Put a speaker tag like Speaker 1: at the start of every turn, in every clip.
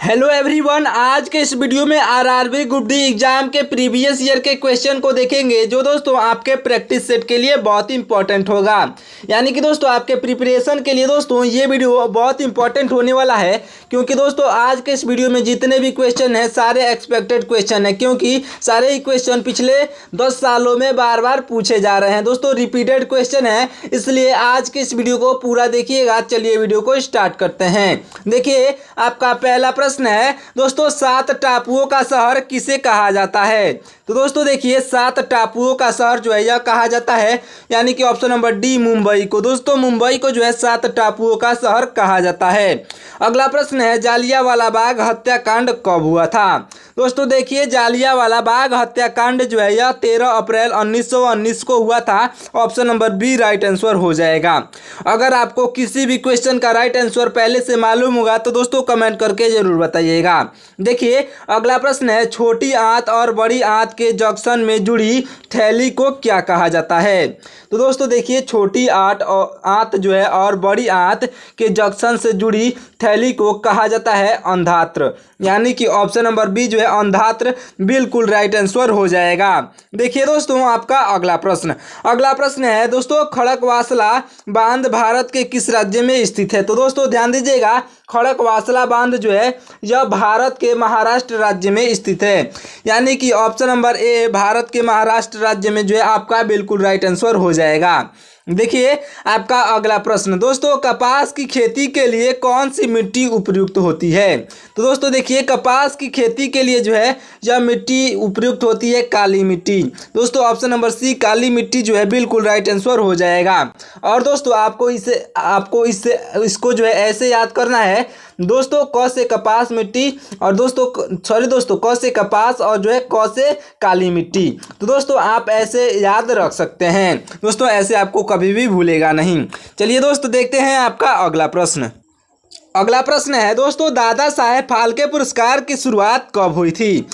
Speaker 1: Hello everyone, आज के इस वीडियो में आरआरबी ग्रुप डी एग्जाम के प्रीवियस ईयर के क्वेश्चन को देखेंगे जो दोस्तों आपके प्रैक्टिस सेट के लिए बहुत इंपॉर्टेंट होगा। यानी कि दोस्तों आपके प्रिपरेशन के लिए दोस्तों ये वीडियो बहुत इंपॉर्टेंट होने वाला है, क्योंकि दोस्तों आज के इस वीडियो में जितने भी क्वेश्चन हैं सारे एक्सपेक्टेड क्वेश्चन हैं, क्योंकि सारे ही क्वेश्चन पिछले 10 सालों में बार बार पूछे जा रहे हैं। दोस्तों रिपीटेड क्वेश्चन है, इसलिए आज के इस वीडियो को पूरा देखिएगा। चलिए वीडियो को स्टार्ट करते हैं। देखिए आपका पहला प्रश्न है दोस्तों, 7 टापुओं का शहर किसे कहा जाता है? तो दोस्तों देखिए 7 टापुओं का शहर जो है यह कहा जाता है, यानी कि ऑप्शन नंबर डी मुंबई को। दोस्तों मुंबई को जो है 7 टापुओं का शहर कहा जाता है। अगला प्रश्न है, जालियांवाला बाग हत्याकांड कब हुआ था? दोस्तों देखिए जालियांवाला बाग हत्याकांड जो है यह 13 अप्रैल 1919 को हुआ था। Option number B right answer हो जाएगा। अगर आपको किसी भी क्वेश्चन का राइट आंसर पहले से मालूम होगा तो दोस्तों कमेंट करके जरूर बताइएगा। देखिए अगला प्रश्न है, छोटी आंत और बड़ी आंत के जंक्शन में जुड़ी थैली को क्या कहा जाता है? तो दोस्तों देखिए छोटी आंत जो है और बड़ी आंत के जंक्शन से जुड़ी थैली को कहा जाता है अंधात्र, यानी कि ऑप्शन नंबर बी जो है अंधात्र बिल्कुल राइट आंसर हो जाएगा। देखिए दोस्तों आपका अगला प्रश्न है दोस्तों, खड़कवासला बांध भारत के किस राज्य में स्थित है? तो दोस्तों ध्यान दीजिएगा, खड़कवासला बांध जो है यह भारत के महाराष्ट्र राज्य में स्थित है, यानी कि ऑप्शन नंबर ए भारत के महाराष्ट्र राज्य में जो है आपका बिल्कुल राइट आंसर हो जाएगा। देखिए आपका अगला प्रश्न, दोस्तों कपास की खेती के लिए कौन सी मिट्टी उपयुक्त होती है? तो दोस्तों देखिए कपास की खेती के लिए जो है यह मिट्टी उपयुक्त होती है काली मिट्टी। दोस्तों ऑप्शन नंबर सी काली मिट्टी जो है बिल्कुल राइट आंसर हो जाएगा। और दोस्तों आपको इसको जो है ऐसे याद करना है, दोस्तों क से कपास मिट्टी और दोस्तों क से कपास और जो है क से काली मिट्टी। तो दोस्तों आप ऐसे याद रख सकते हैं, दोस्तों ऐसे आपको कभी भी भूलेगा नहीं। चलिए दोस्तों देखते हैं आपका अगला प्रश्न है दोस्तों, दादा साहेब फाल्के पुरस्कार की शुरुआत कब हुई थी?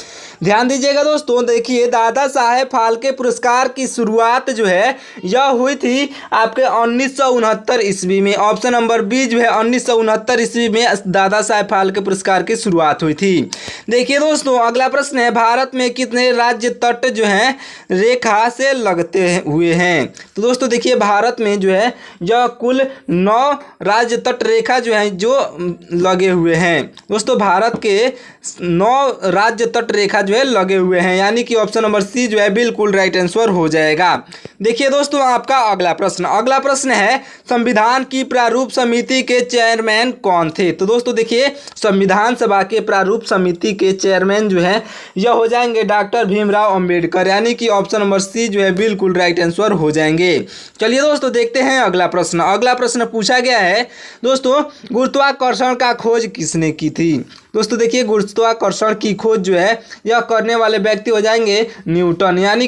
Speaker 1: ध्यान दीजिएगा दोस्तों, देखिए दादा साहेब फाल्के पुरस्कार की शुरुआत जो है यह हुई थी आपके 1969 ईस्वी में। ऑप्शन नंबर बी जो है 1969 ईस्वी में दादा साहेब फाल्के पुरस्कार की शुरुआत हुई थी। देखिए दोस्तों अगला प्रश्न है, भारत में कितने राज्य तट जो हैं रेखा से लगते हुए हैं? तो दोस्तों देखिए भारत में जो है यह कुल 9 राज्य तट रेखा जो है जो लगे हुए हैं। दोस्तों भारत के 9 राज्य तट रेखा जो है लगे हुए हैं, यानी कि ऑप्शन नंबर सी जो है बिल्कुल राइट आंसर हो जाएगा। देखिए दोस्तों आपका अगला प्रश्न है, संविधान की प्रारूप समिति के चेयरमैन कौन थे? तो दोस्तों देखिए संविधान सभा के प्रारूप समिति के चेयरमैन जो है यह हो जाएंगे डॉक्टर भीमराव अंबेडकर, यानी कि ऑप्शन नंबर सी जो है बिल्कुल राइट आंसर हो जाएंगे। चलिए दोस्तों देखते हैं अगला प्रश्न पूछा गया है दोस्तों, गुरुत्वाकर्षण का खोज किसने की थी? दोस्तों देखिए गुरुत्वाकर्षण की खोज जो है यह करने वाले व्यक्ति हो जाएंगे न्यूटन, यानी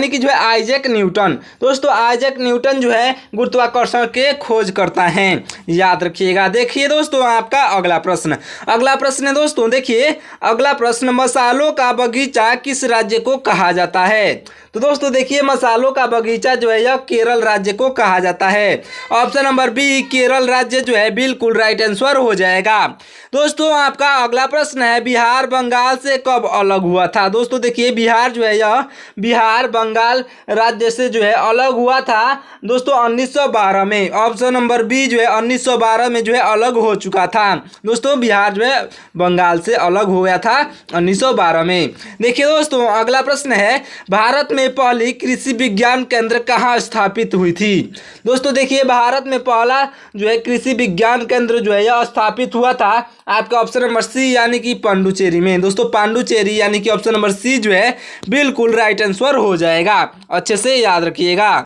Speaker 1: कि जो है आइजैक न्यूटन। दोस्तों आइजैक न्यूटन जो है गुरुत्वाकर्षण के खोज करता है, याद रखिएगा। देखिए दोस्तों आपका अगला प्रश्न है दोस्तों, देखिए अगला प्रश्न, मसालों का बगीचा किस राज्य को कहा जाता है? तो दोस्तों देखिए मसालों का बगीचा जो है यह केरल राज्य को कहा जाता है। ऑप्शन नंबर बी केरल राज्य जो है बिल्कुल राइट आंसर हो जाएगा। दोस्तों आपका अगला प्रश्न है, बिहार बंगाल से कब अलग हुआ था? दोस्तों देखिए बिहार जो है यह बिहार बंगाल राज्य से जो है अलग हुआ था दोस्तों 1912 में। ऑप्शन नंबर बी जो है 1912 में जो है अलग हो चुका था। दोस्तों बिहार जो है बंगाल से अलग हो गया था 1912 में। देखिए दोस्तों अगला प्रश्न है, भारत में पहली कृषि विज्ञान केंद्र कहाँ स्थापित हुई थी? दोस्तों देखिए भारत में पहला जो है कृषि विज्ञान केंद्र जो है यह स्थापित हुआ था आपका ऑप्शन नंबर सी, यानी कि पांडुचेरी में। दोस्तों पांडुचेरी यानी कि ऑप्शन नंबर सी जो है बिल्कुल राइट आंसर हो जाएगा, अच्छे से याद रखिएगा।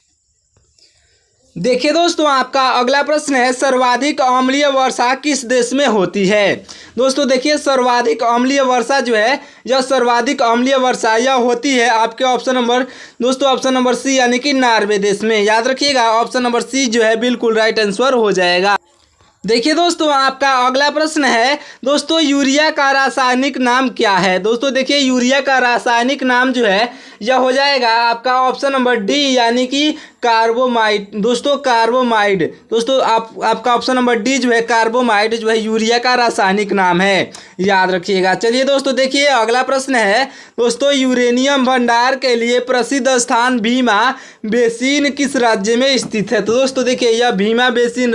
Speaker 1: देखिए दोस्तों आपका अगला प्रश्न है, सर्वाधिक अम्लीय वर्षा किस देश में होती है? दोस्तों देखिए सर्वाधिक अम्लीय वर्षा जो है यह होती है आपके ऑप्शन नंबर सी, यानी कि नॉर्वे देश में। याद रखिएगा ऑप्शन नंबर सी जो है बिल्कुल राइट आंसर हो जाएगा। देखिए दोस्तों आपका अगला प्रश्न है दोस्तों, यूरिया का रासायनिक नाम क्या है? दोस्तों देखिए यूरिया का रासायनिक नाम जो है यह हो जाएगा आपका ऑप्शन नंबर डी, यानी कि कार्बोमाइड दोस्तों, कार्बोमाइड दोस्तों आपका ऑप्शन नंबर डी जो है कार्बोमाइड जो है यूरिया का रासायनिक नाम है, याद रखिएगा। चलिए दोस्तों देखिए अगला प्रश्न है दोस्तों, यूरेनियम भंडार के लिए प्रसिद्ध स्थान भीमा बेसिन किस राज्य में स्थित है? तो दोस्तों देखिए यह भीमा बेसिन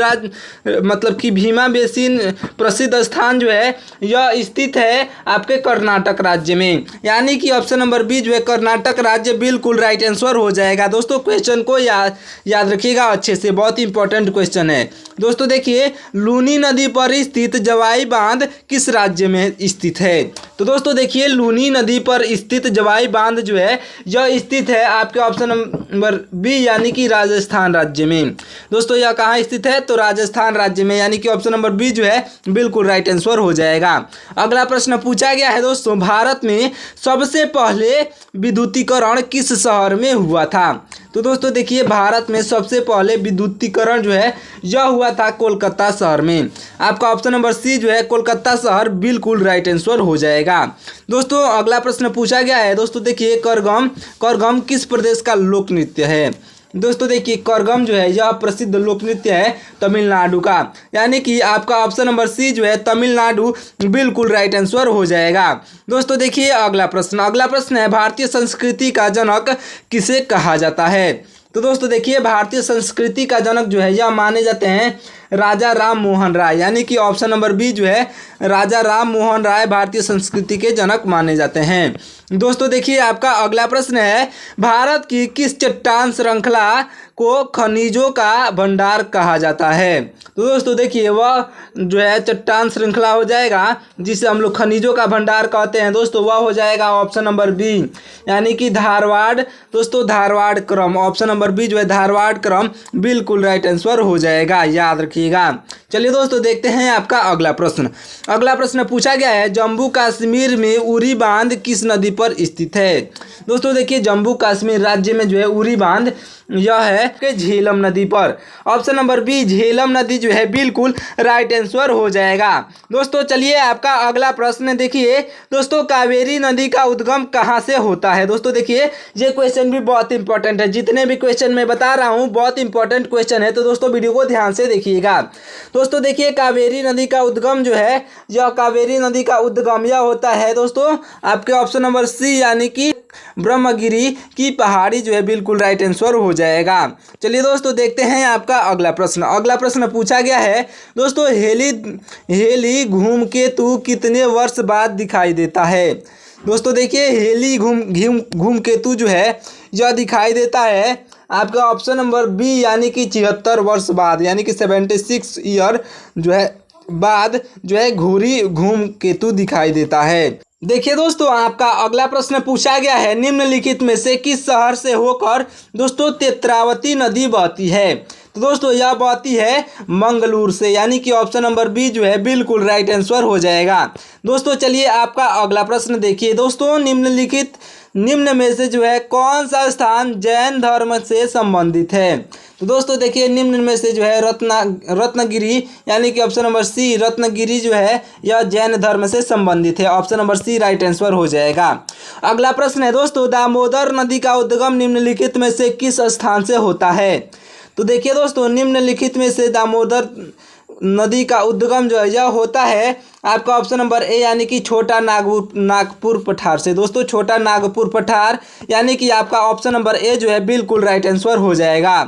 Speaker 1: मतलब कि भीमा बेसिन प्रसिद्ध स्थान जो है यह स्थित है आपके कर्नाटक राज्य में, यानी कि ऑप्शन नंबर बी जो है कर्नाटक राज्य बिल्कुल राइट आंसर हो जाएगा। दोस्तों क्वेश्चन को याद रखिएगा अच्छे से, बहुत इंपॉर्टेंट क्वेश्चन है। दोस्तों देखिए लूनी नदी पर स्थित जवाई बांध किस राज्य में स्थित है? तो दोस्तों देखिए लूनी नदी पर स्थित जवाई बांध जो है यह स्थित है आपके ऑप्शन नंबर बी यानी कि राजस्थान राज्य में। दोस्तों यह कहाँ स्थित है? तो राजस्थान राज्य में, यानी कि ऑप्शन नंबर बी जो है बिल्कुल राइट आंसर हो जाएगा। अगला प्रश्न पूछा गया है दोस्तों, भारत में सबसे पहले विद्युतीकरण किस शहर में हुआ था? तो दोस्तों देखिए भारत में सबसे पहले विद्युतीकरण जो है यह हुआ था कोलकाता शहर में। आपका ऑप्शन नंबर सी जो है कोलकाता शहर बिल्कुल राइट आंसर हो जाएगा। दोस्तों अगला प्रश्न पूछा गया है दोस्तों, देखिए करगम किस प्रदेश का लोक नृत्य है? दोस्तों देखिए करगम जो है यह प्रसिद्ध लोक नृत्य है तमिलनाडु का, यानी कि आपका ऑप्शन नंबर सी जो है तमिलनाडु बिल्कुल राइट आंसर हो जाएगा। दोस्तों देखिए अगला प्रश्न है, भारतीय संस्कृति का जनक किसे कहा जाता है? तो दोस्तों देखिए भारतीय संस्कृति का जनक जो है यह माने जाते हैं राजा राम मोहन राय, यानी कि ऑप्शन नंबर बी जो है राजा राम मोहन राय भारतीय संस्कृति के जनक माने जाते हैं। दोस्तों देखिए आपका अगला प्रश्न है, भारत की किस चट्टान श्रृंखला को खनिजों का भंडार कहा जाता है? तो दोस्तों देखिए वह जो है चट्टान श्रृंखला हो जाएगा जिसे हम लोग खनिजों का भंडार कहते हैं दोस्तों, वह हो जाएगा ऑप्शन नंबर बी यानी कि धारवाड़। दोस्तों धारवाड़ क्रम, ऑप्शन नंबर बी जो है धारवाड़ क्रम बिल्कुल राइट आंसर हो जाएगा, याद रखिएगा। चलिए दोस्तों देखते हैं आपका अगला प्रश्न पूछा गया है, जम्मू कश्मीर में उरी बांध किस नदी पर स्थित है? दोस्तों देखिए जम्मू कश्मीर राज्य में जो है उरी बांध यह है कि झेलम नदी पर, ऑप्शन नंबर बी झेलम नदी जो है बिल्कुल राइट आंसर हो जाएगा। दोस्तों चलिए आपका अगला प्रश्न देखिए दोस्तों, कावेरी नदी का उद्गम कहाँ से होता है? दोस्तों देखिए ये क्वेश्चन भी बहुत इंपॉर्टेंट है, जितने भी क्वेश्चन मैं बता रहा हूँ बहुत इंपॉर्टेंट क्वेश्चन है, तो दोस्तों वीडियो को ध्यान से देखिएगा। दोस्तों देखिए कावेरी नदी का उद्गम जो है यह कावेरी नदी का उद्गम यह होता है दोस्तों आपके ऑप्शन नंबर सी यानी कि ब्रह्मगिरी की पहाड़ी जो है बिल्कुल राइट आंसर हो जाएगा। चलिए दोस्तों देखते हैं आपका अगला प्रश्न पूछा गया है दोस्तों, हेली धूमकेतु कितने वर्ष बाद दिखाई देता है? दोस्तों देखिए हेली धूमकेतु जो है यह दिखाई देता है आपका ऑप्शन नंबर बी यानी कि 76 वर्ष बाद, यानी कि 76 ईयर जो है बाद जो है धूमकेतु दिखाई देता है। देखिए दोस्तों आपका अगला प्रश्न पूछा गया है, निम्नलिखित में से किस शहर से होकर दोस्तों नेत्रावती नदी बहती है? तो दोस्तों यह बहती है मंगलूर से, यानी कि ऑप्शन नंबर बी जो है बिल्कुल राइट आंसर हो जाएगा। दोस्तों चलिए आपका अगला प्रश्न देखिए दोस्तों, निम्न में से जो है कौन सा स्थान जैन धर्म से संबंधित है? तो दोस्तों देखिए निम्न में से जो है रत्नगिरी यानी कि ऑप्शन नंबर सी रत्नगिरी जो है यह जैन धर्म से संबंधित है, option number C right answer हो जाएगा। अगला प्रश्न है दोस्तों, दामोदर नदी का उद्गम निम्नलिखित में से किस स्थान से होता है? तो देखिए दोस्तों निम्नलिखित में से दामोदर नदी का उद्गम जो है यह होता है आपका ऑप्शन नंबर ए यानी कि छोटा नागपुर पठार से। दोस्तों छोटा नागपुर पठार यानी कि आपका ऑप्शन नंबर ए जो है बिल्कुल राइट आंसर हो जाएगा।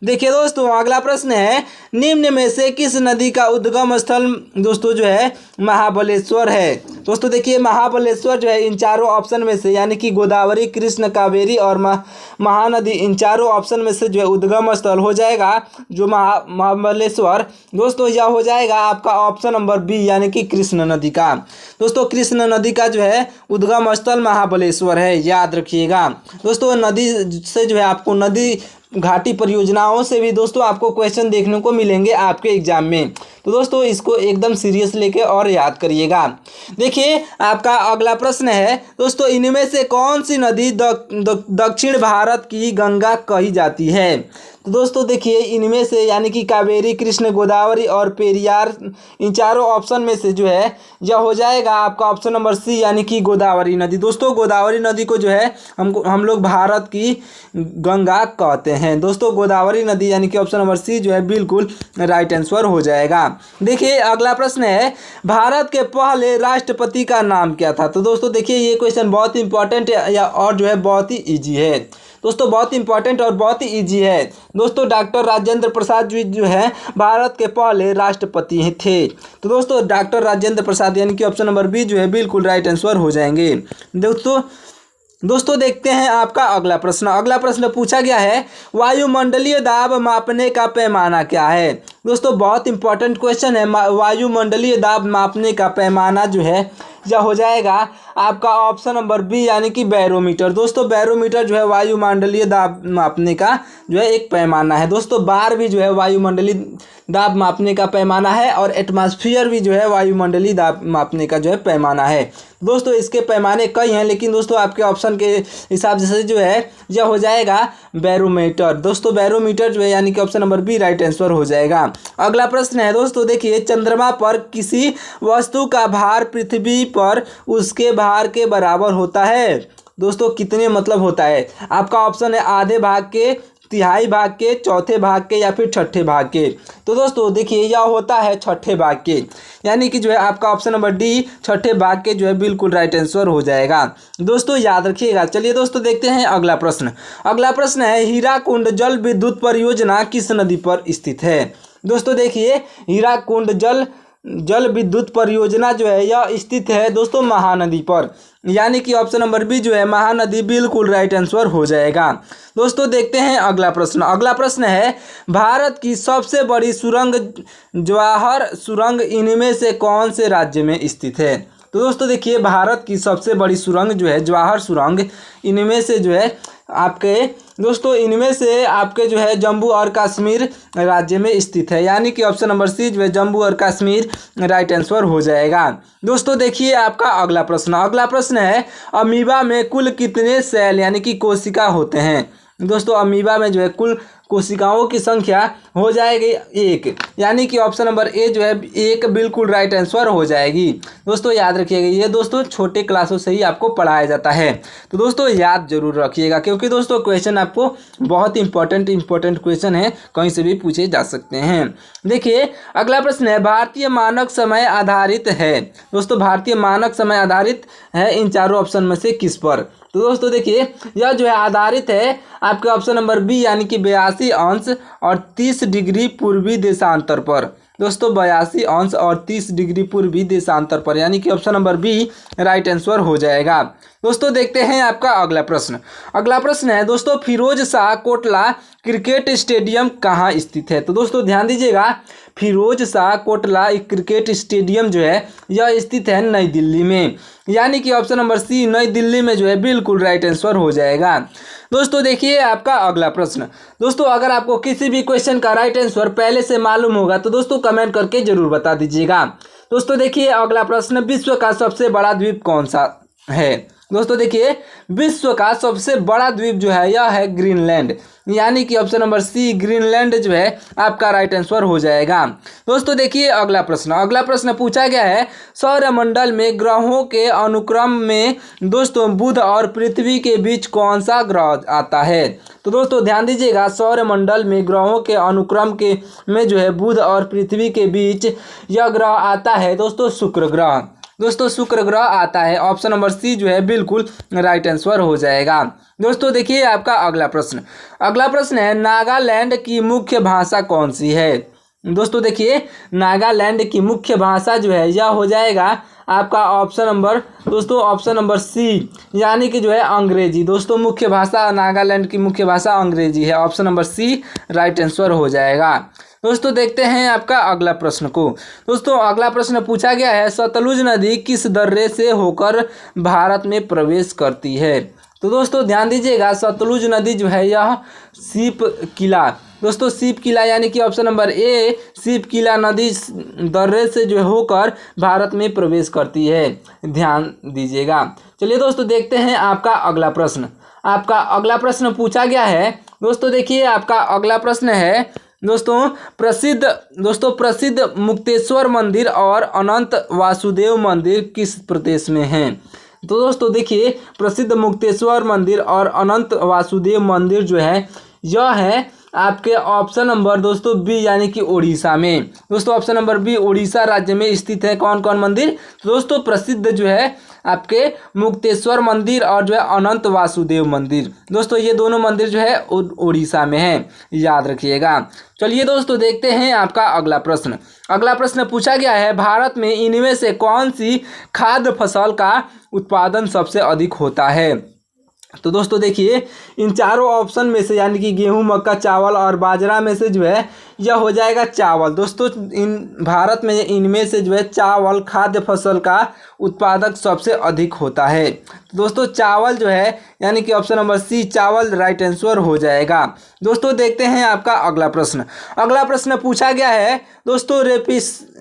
Speaker 1: देखिए दोस्तों अगला प्रश्न है, निम्न में से किस नदी का उद्गम स्थल दोस्तों जो है महाबलेश्वर है? दोस्तों देखिए महाबलेश्वर जो है इन चारों ऑप्शन में से यानी कि गोदावरी, कृष्ण, कावेरी और महानदी इन चारों ऑप्शन में से जो है उद्गम स्थल हो जाएगा जो महाबलेश्वर। दोस्तों यह हो जाएगा आपका ऑप्शन नंबर बी यानी कि कृष्ण नदी का। दोस्तों कृष्ण नदी का जो है उद्गम स्थल महाबलेश्वर है, याद रखिएगा। दोस्तों नदी से जो है आपको नदी घाटी परियोजनाओं से भी दोस्तों आपको क्वेश्चन देखने को मिलेंगे आपके एग्जाम में, तो दोस्तों इसको एकदम सीरियस लेके और याद करिएगा। देखिए आपका अगला प्रश्न है दोस्तों, इनमें से कौन सी नदी दक्षिण भारत की गंगा कही जाती है? तो दोस्तों देखिए इनमें से यानी कि कावेरी, कृष्ण, गोदावरी और पेरियार, इन चारों ऑप्शन में से जो है यह हो जाएगा आपका ऑप्शन नंबर सी यानी कि गोदावरी नदी। दोस्तों गोदावरी नदी को जो है हम लोग भारत की गंगा कहते हैं। दोस्तों गोदावरी नदी यानी कि ऑप्शन नंबर सी जो है बिल्कुल राइट आंसर हो जाएगा। देखिए अगला प्रश्न है, भारत के पहले राष्ट्रपति का नाम क्या था। तो दोस्तों देखिए ये क्वेश्चन बहुत इंपॉर्टेंट है या और जो है बहुत ही ईजी है। दोस्तों बहुत इंपॉर्टेंट और बहुत ही ईजी है। दोस्तों डॉक्टर राजेंद्र प्रसाद जी जो है भारत के पहले राष्ट्रपति थे। तो दोस्तों डॉक्टर राजेंद्र प्रसाद यानी कि ऑप्शन नंबर बी जो है बिल्कुल राइट आंसर हो जाएंगे। दोस्तों देखते हैं आपका अगला प्रश्न। अगला प्रश्न पूछा गया है, वायुमंडलीय दाब मापने का पैमाना क्या है। दोस्तों बहुत इंपॉर्टेंट क्वेश्चन है। वायुमंडलीय दाब मापने का पैमाना जो है यह हो जाएगा आपका ऑप्शन नंबर बी यानी कि बैरोमीटर। दोस्तों बैरोमीटर जो है वायुमंडलीय दाब मापने का जो है एक पैमाना है। दोस्तों बार भी जो है वायुमंडलीय दाब मापने का पैमाना है और एटमॉस्फेयर भी जो है वायुमंडलीय दाब मापने का जो है पैमाना है। दोस्तों इसके पैमाने कई हैं, लेकिन दोस्तों आपके ऑप्शन के हिसाब से जो है यह हो जाएगा बैरोमीटर। दोस्तों बैरोमीटर जो है यानी कि option number B right answer हो जाएगा। अगला प्रश्न है दोस्तों देखिए, चंद्रमा पर किसी वस्तु का भार पृथ्वी पर उसके भार के बराबर होता है। दोस्तों कितने मतलब होता है, आपका ऑप्शन है आधे भाग के, तिहाई भाग के, चौथे भाग के या फिर छठे भाग के। तो दोस्तों देखिए यह होता है छठे भाग के, यानी कि जो है आपका ऑप्शन नंबर डी छठे भाग के जो है बिल्कुल राइट आंसर हो जाएगा। दोस्तों याद रखिएगा। चलिए दोस्तों देखते हैं अगला प्रश्न। अगला प्रश्न है, हीराकुंड जल विद्युत परियोजना किस नदी पर स्थित है। दोस्तों देखिए हीराकुंड जल विद्युत परियोजना जो है यह स्थित है दोस्तों महानदी पर, यानी कि ऑप्शन नंबर बी जो है महानदी बिल्कुल राइट आंसर हो जाएगा। दोस्तों देखते हैं अगला प्रश्न। अगला प्रश्न है, भारत की सबसे बड़ी सुरंग जवाहर सुरंग इनमें से कौन से राज्य में स्थित है। तो दोस्तों देखिए भारत की सबसे बड़ी सुरंग जो है जवाहर सुरंग इनमें से जो है आपके दोस्तों इनमें से आपके जो है जम्मू और कश्मीर राज्य में स्थित है, यानी कि ऑप्शन नंबर सी जो है जम्मू और कश्मीर राइट आंसर हो जाएगा। दोस्तों देखिए आपका अगला प्रश्न। अगला प्रश्न है, अमीबा में कुल कितने सेल यानी कि कोशिका होते हैं। दोस्तों अमीबा में जो है कुल कोशिकाओं की संख्या हो जाएगी 1, यानी कि ऑप्शन नंबर ए जो है 1 बिल्कुल राइट आंसर हो जाएगी। दोस्तों याद रखिएगा, ये दोस्तों छोटे क्लासों से ही आपको पढ़ाया जाता है, तो दोस्तों याद जरूर रखिएगा, क्योंकि दोस्तों क्वेश्चन आपको बहुत इंपॉर्टेंट क्वेश्चन है, कहीं से भी पूछे जा सकते हैं। देखिए अगला प्रश्न है, भारतीय मानक समय आधारित है। दोस्तों भारतीय मानक समय आधारित है इन चारों ऑप्शन में से किस पर। तो दोस्तों देखिए यह जो है आधारित है आपके ऑप्शन नंबर बी यानी कि 82 अंश और 30 डिग्री पूर्वी देशांतर पर। दोस्तों 82 अंश और 30 डिग्री पूर्वी देशांतर पर, यानी कि option number B right answer हो जाएगा। दोस्तों देखते हैं आपका अगला प्रश्न। अगला प्रश्न है दोस्तों, फिरोज शाह कोटला क्रिकेट स्टेडियम कहाँ स्थित है। तो दोस्तों ध्यान दीजिएगा, फिरोज शाह कोटला क्रिकेट स्टेडियम जो है यह स्थित है नई दिल्ली में, यानी कि ऑप्शन नंबर सी नई दिल्ली में जो है बिल्कुल राइट आंसर हो जाएगा। दोस्तों देखिए आपका अगला प्रश्न। दोस्तों अगर आपको किसी भी क्वेश्चन का राइट आंसर पहले से मालूम होगा तो दोस्तों कमेंट करके जरूर बता दीजिएगा। दोस्तों देखिए अगला प्रश्न, विश्व का सबसे बड़ा द्वीप कौन सा है। दोस्तों देखिए विश्व का सबसे बड़ा द्वीप जो है यह है ग्रीनलैंड, यानी कि ऑप्शन नंबर सी ग्रीनलैंड जो है आपका राइट आंसर हो जाएगा। दोस्तों देखिए अगला प्रश्न। अगला प्रश्न पूछा गया है, सौरमंडल में ग्रहों के अनुक्रम में दोस्तों बुध और पृथ्वी के बीच कौन सा ग्रह आता है। तो दोस्तों ध्यान दीजिएगा, सौरमंडल में ग्रहों के अनुक्रम के में जो है बुध और पृथ्वी के बीच यह ग्रह आता है दोस्तों शुक्र ग्रह। दोस्तों शुक्र ग्रह आता है, ऑप्शन नंबर सी जो है बिल्कुल राइट आंसर हो जाएगा। दोस्तों देखिए आपका अगला प्रश्न। अगला प्रश्न है, नागालैंड की मुख्य भाषा कौन सी है। दोस्तों देखिए नागालैंड की मुख्य भाषा जो है यह हो जाएगा आपका ऑप्शन नंबर सी, यानी कि जो है अंग्रेजी। दोस्तों मुख्य भाषा नागालैंड की मुख्य भाषा अंग्रेजी है, option number C right answer हो जाएगा। दोस्तों देखते हैं आपका अगला प्रश्न को। दोस्तों अगला प्रश्न पूछा गया है, सतलुज नदी किस दर्रे से होकर भारत में प्रवेश करती है। तो दोस्तों ध्यान दीजिएगा, सतलुज नदी जो है यह सीप किला, दोस्तों सीप किला यानी कि ऑप्शन नंबर ए सीप किला नदी दर्रे से जो होकर भारत में प्रवेश करती है, ध्यान दीजिएगा। चलिए दोस्तों देखते हैं आपका अगला प्रश्न। आपका अगला प्रश्न पूछा गया है दोस्तों, देखिए आपका अगला प्रश्न है प्रसिद्ध मुक्तेश्वर मंदिर और अनंत वासुदेव मंदिर किस प्रदेश में है। तो दोस्तों देखिए प्रसिद्ध मुक्तेश्वर मंदिर और अनंत वासुदेव मंदिर जो है यह है आपके ऑप्शन नंबर दोस्तों बी यानी कि उड़ीसा में। दोस्तों ऑप्शन नंबर बी उड़ीसा राज्य में स्थित है कौन कौन मंदिर। तो दोस्तों प्रसिद्ध जो है आपके मुक्तेश्वर मंदिर और जो है अनंत वासुदेव मंदिर, दोस्तों ये दोनों मंदिर जो है उड़ीसा में है, याद रखिएगा। चलिए दोस्तों देखते हैं आपका अगला प्रश्न। अगला प्रश्न पूछा गया है भारत में इनमें से कौन सी खाद्य फसल का उत्पादन सबसे अधिक होता है। तो दोस्तों देखिए इन चारों ऑप्शन में से यानी कि गेहूं, मक्का, चावल और बाजरा में से जो है यह हो जाएगा चावल। दोस्तों इन भारत में इनमें से जो है चावल खाद्य फसल का उत्पादक सबसे अधिक होता है। तो दोस्तों चावल जो है यानी कि ऑप्शन नंबर सी चावल राइट आंसर हो जाएगा। दोस्तों देखते हैं आपका अगला प्रश्न। अगला प्रश्न पूछा गया है दोस्तों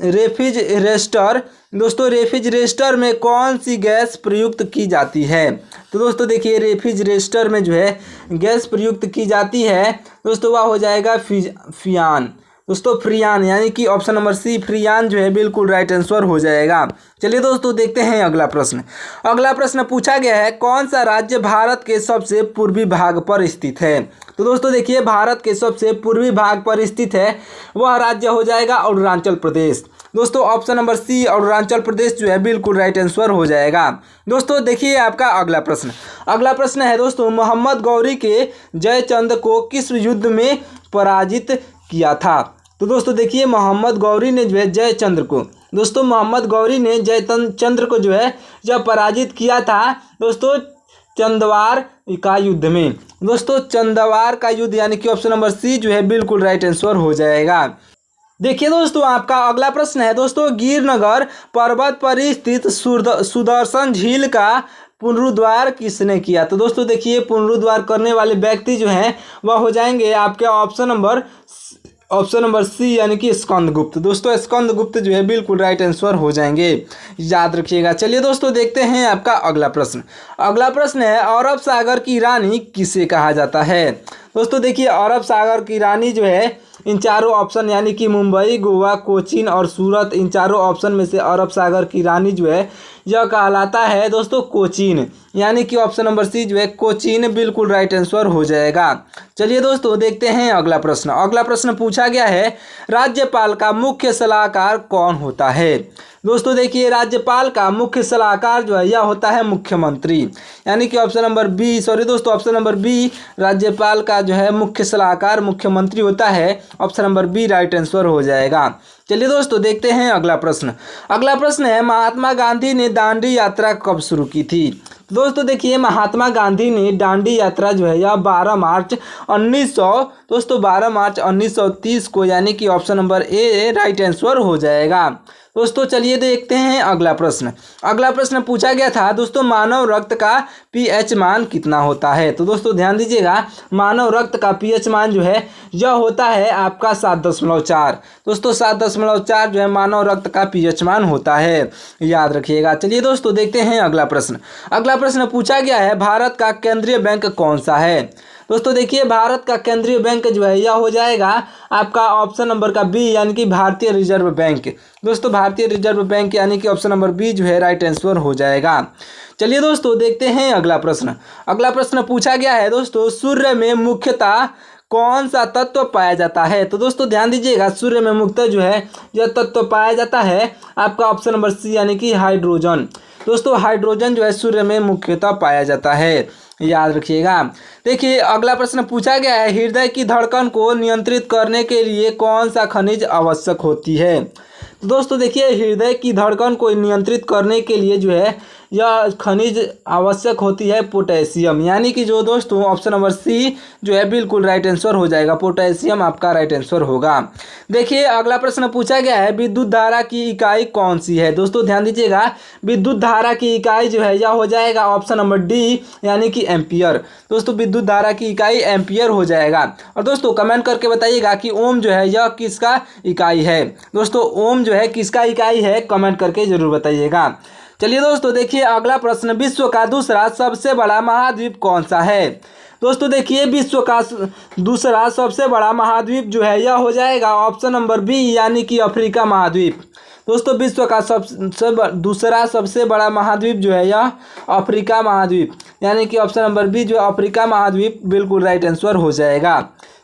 Speaker 1: रेफ्रिजरेटर दोस्तों रेफ्रिजरेटर में कौन सी गैस प्रयुक्त की जाती है। तो दोस्तों देखिए रेफ्रिजरेटर में जो है गैस प्रयुक्त की जाती है दोस्तों वह हो जाएगा फ्रियान। दोस्तों फ्रियान यानी कि ऑप्शन नंबर सी फ्रियान जो है बिल्कुल राइट आंसर हो जाएगा। चलिए दोस्तों देखते हैं अगला प्रश्न। अगला प्रश्न पूछा गया है कौन सा राज्य भारत के सबसे पूर्वी भाग पर स्थित है। तो दोस्तों देखिए भारत के सबसे पूर्वी भाग पर स्थित है वह राज्य हो जाएगा अरुणाचल प्रदेश। दोस्तों ऑप्शन नंबर सी अरुणाचल प्रदेश जो है बिल्कुल राइट आंसर हो जाएगा। दोस्तों देखिए आपका अगला प्रश्न। अगला प्रश्न है दोस्तों मोहम्मद गौरी के जयचंद को किस युद्ध में पराजित किया था। तो दोस्तों देखिए मोहम्मद गौरी ने जो है जयचंद्र को जो है जब पराजित किया था दोस्तों चंदवार का युद्ध में। दोस्तों चंदवार का युद्ध यानी कि ऑप्शन नंबर सी जो है बिल्कुल राइट आंसर हो जाएगा। देखिए दोस्तों आपका अगला प्रश्न है दोस्तों गिरनगर पर्वत पर स्थित सुदर्शन झील का पुनरुद्धार किसने किया। तो दोस्तों देखिए पुनरुद्धार करने वाले व्यक्ति जो हैं वह हो जाएंगे आपके ऑप्शन नंबर सी यानी कि स्कंदगुप्त। दोस्तों स्कंदगुप्त जो है बिल्कुल राइट आंसर हो जाएंगे, याद रखिएगा। चलिए दोस्तों देखते हैं आपका अगला प्रश्न। अगला प्रश्न है अरब सागर की रानी किसे कहा जाता है। दोस्तों देखिए अरब सागर की रानी जो है इन चारों ऑप्शन यानी कि मुंबई, गोवा, कोचीन और सूरत, इन चारों ऑप्शन में से अरब सागर की रानी जो है यह कहलाता है दोस्तों कोचीन, यानी कि ऑप्शन नंबर सी जो है कोचीन बिल्कुल राइट आंसर हो जाएगा। चलिए दोस्तों देखते हैं अगला प्रश्न। अगला प्रश्न पूछा गया है राज्यपाल का मुख्य सलाहकार कौन होता है। दोस्तों देखिए राज्यपाल का मुख्य सलाहकार जो है यह होता है मुख्यमंत्री, यानी कि ऑप्शन नंबर बी राज्यपाल का जो है मुख्य सलाहकार मुख्यमंत्री होता है। Option number B right answer हो जाएगा। चलिए दोस्तों देखते हैं अगला प्रश्न। अगला प्रश्न है महात्मा गांधी ने दांडी यात्रा कब शुरू की थी। दोस्तों देखिए महात्मा गांधी ने दांडी यात्रा जो है यह 12 मार्च 1930 को, यानी कि option number A right answer हो जाएगा। दोस्तों चलिए देखते हैं अगला प्रश्न। अगला प्रश्न पूछा गया था दोस्तों मानव रक्त का पीएच मान कितना होता है। तो दोस्तों ध्यान दीजिएगा मानव रक्त का पीएच मान जो है यह होता है आपका 7.4। दोस्तों 7.4 जो है मानव रक्त का पीएच मान होता है, याद रखिएगा। चलिए दोस्तों देखते हैं अगला प्रश्न। अगला प्रश्न पूछा गया है भारत का केंद्रीय बैंक कौन सा है। दोस्तों देखिए भारत का केंद्रीय बैंक जो है यह हो जाएगा आपका ऑप्शन नंबर का बी, यानी कि भारतीय रिजर्व बैंक। दोस्तों भारतीय रिजर्व बैंक यानी कि ऑप्शन नंबर बी जो है राइट आंसर हो जाएगा। चलिए दोस्तों देखते हैं अगला प्रश्न। अगला प्रश्न पूछा गया है दोस्तों सूर्य में मुख्यतः कौन सा तत्व पाया जाता है। तो दोस्तों ध्यान दीजिएगा सूर्य में मुख्यतः जो है यह तत्व पाया जाता है आपका ऑप्शन नंबर सी, यानी कि हाइड्रोजन। दोस्तों हाइड्रोजन जो है सूर्य में मुख्यतः पाया जाता है, याद रखिएगा। देखिए अगला प्रश्न पूछा गया है हृदय की धड़कन को नियंत्रित करने के लिए कौन सा खनिज आवश्यक होती है। तो दोस्तों देखिए हृदय की धड़कन को नियंत्रित करने के लिए जो है यह खनिज आवश्यक होती है पोटेशियम, यानी कि जो दोस्तों ऑप्शन नंबर सी जो है बिल्कुल राइट आंसर हो जाएगा। पोटेशियम आपका राइट आंसर होगा। देखिए अगला प्रश्न पूछा गया है विद्युत धारा की इकाई कौन सी है। दोस्तों ध्यान दीजिएगा विद्युत धारा की इकाई जो है यह हो जाएगा ऑप्शन नंबर डी, यानी कि एम्पियर। दोस्तों विद्युत धारा की इकाई एम्पियर हो जाएगा। और दोस्तों कमेंट करके बताइएगा कि ओम जो है यह किसका इकाई है। दोस्तों ओम जो है किसका इकाई है, कमेंट करके जरूर बताइएगा। चलिए दोस्तों देखिए अगला प्रश्न, विश्व का दूसरा सबसे बड़ा महाद्वीप कौन सा है। दोस्तों देखिए विश्व का दूसरा सबसे बड़ा महाद्वीप जो है यह हो जाएगा ऑप्शन नंबर बी, यानी कि अफ्रीका महाद्वीप। दोस्तों विश्व का दूसरा सबसे बड़ा महाद्वीप जो है यह अफ्रीका महाद्वीप, यानी कि ऑप्शन नंबर बी जो अफ्रीका महाद्वीप बिल्कुल राइट आंसर हो जाएगा।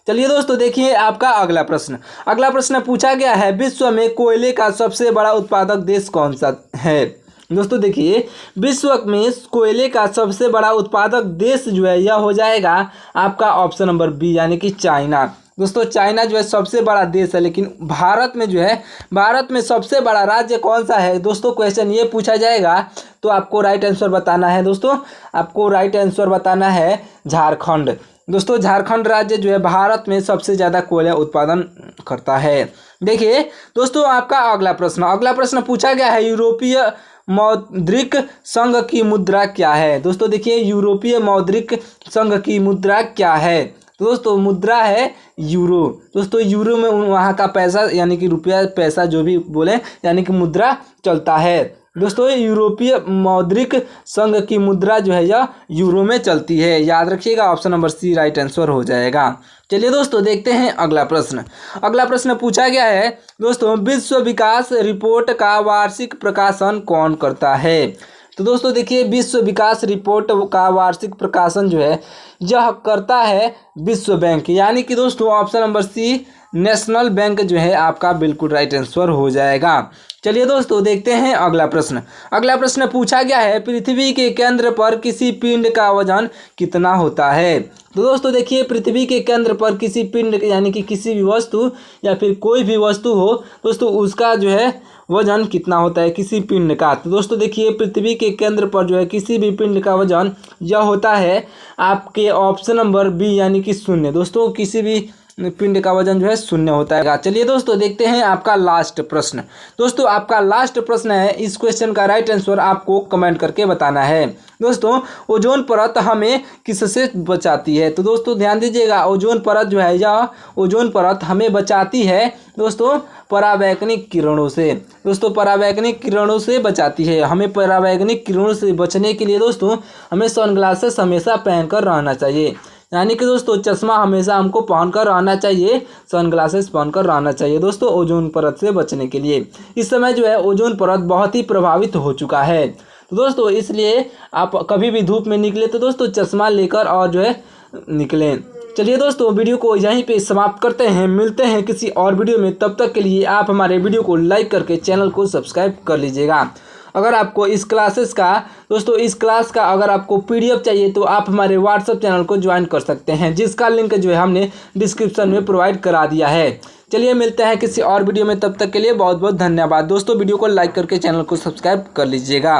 Speaker 1: चलिए दोस्तों देखिए आपका अगला प्रश्न पूछा गया है, विश्व में कोयले का सबसे बड़ा उत्पादक देश कौन सा है। दोस्तों देखिए विश्व में कोयले का सबसे बड़ा उत्पादक देश जो है यह हो जाएगा आपका ऑप्शन नंबर बी, यानी कि चाइना। दोस्तों चाइना जो है सबसे बड़ा देश है, लेकिन भारत में सबसे बड़ा राज्य कौन सा है। दोस्तों क्वेश्चन ये पूछा जाएगा तो आपको राइट आंसर बताना है। दोस्तों आपको राइट आंसर बताना है झारखंड। दोस्तों झारखंड राज्य जो है भारत में सबसे ज़्यादा कोयला उत्पादन करता है। देखिए दोस्तों आपका अगला प्रश्न पूछा गया है, यूरोपीय मौद्रिक संघ की मुद्रा क्या है। दोस्तों देखिए यूरोपीय मौद्रिक संघ की मुद्रा क्या है। दोस्तों मुद्रा है यूरो। दोस्तों यूरो में वहाँ का पैसा यानी कि रुपया पैसा जो भी बोले यानी कि मुद्रा चलता है। दोस्तों यूरोपीय मौद्रिक संघ की मुद्रा जो है यह यूरो में चलती है, याद रखिएगा option number C right answer हो जाएगा। चलिए दोस्तों देखते हैं अगला प्रश्न पूछा गया है, दोस्तों विश्व विकास रिपोर्ट का वार्षिक प्रकाशन कौन करता है। तो दोस्तों देखिए विश्व विकास रिपोर्ट का वार्षिक प्रकाशन जो है यह करता है विश्व बैंक, यानी कि दोस्तों option number C national bank जो है आपका बिल्कुल राइट आंसर हो जाएगा। चलिए दोस्तों देखते हैं अगला प्रश्न पूछा गया है, पृथ्वी के केंद्र पर किसी पिंड का वजन कितना होता है। तो दोस्तों देखिए पृथ्वी के केंद्र पर किसी पिंड यानी कि किसी भी वस्तु या फिर कोई भी वस्तु हो दोस्तों उसका जो है वजन कितना होता है किसी पिंड का। तो दोस्तों देखिए पृथ्वी के केंद्र पर जो है किसी भी पिंड का वजन यह होता है आपके ऑप्शन नंबर बी, यानी कि 0। दोस्तों किसी भी पिंड का वजन जो है 0 होता है। चलिए दोस्तों देखते हैं आपका लास्ट प्रश्न। दोस्तों आपका लास्ट प्रश्न है, इस क्वेश्चन का राइट आंसर आपको कमेंट करके बताना है। दोस्तों ओजोन परत हमें किससे बचाती है। तो दोस्तों ध्यान दीजिएगा, ओजोन परत जो है या ओजोन परत हमें बचाती है दोस्तों परावैंगनिक किरणों से। दोस्तों परावैंगनिक किरणों से बचाती है। हमें परावैंगनिक किरणों से बचने के लिए दोस्तों हमें सनग्लासेस हमेशा पहनकर रहना चाहिए, यानी कि दोस्तों चश्मा हमेशा हमको पहनकर रहना चाहिए, सनग्लासेस पहनकर रहना चाहिए दोस्तों ओजोन परत से बचने के लिए। इस समय जो है ओजोन परत बहुत ही प्रभावित हो चुका है, तो दोस्तों इसलिए आप कभी भी धूप में निकले तो दोस्तों चश्मा लेकर और जो है निकलें। चलिए दोस्तों वीडियो को यहीं पे समाप्त करते हैं, मिलते हैं किसी और वीडियो में। तब तक के लिए आप हमारे वीडियो को लाइक करके चैनल को सब्सक्राइब कर लीजिएगा। अगर आपको इस क्लास का अगर आपको PDF चाहिए तो आप हमारे WhatsApp चैनल को ज्वाइन कर सकते हैं, जिसका लिंक जो है हमने डिस्क्रिप्शन में प्रोवाइड करा दिया है। चलिए मिलते हैं किसी और वीडियो में, तब तक के लिए बहुत बहुत धन्यवाद। दोस्तों वीडियो को लाइक करके चैनल को सब्सक्राइब कर लीजिएगा।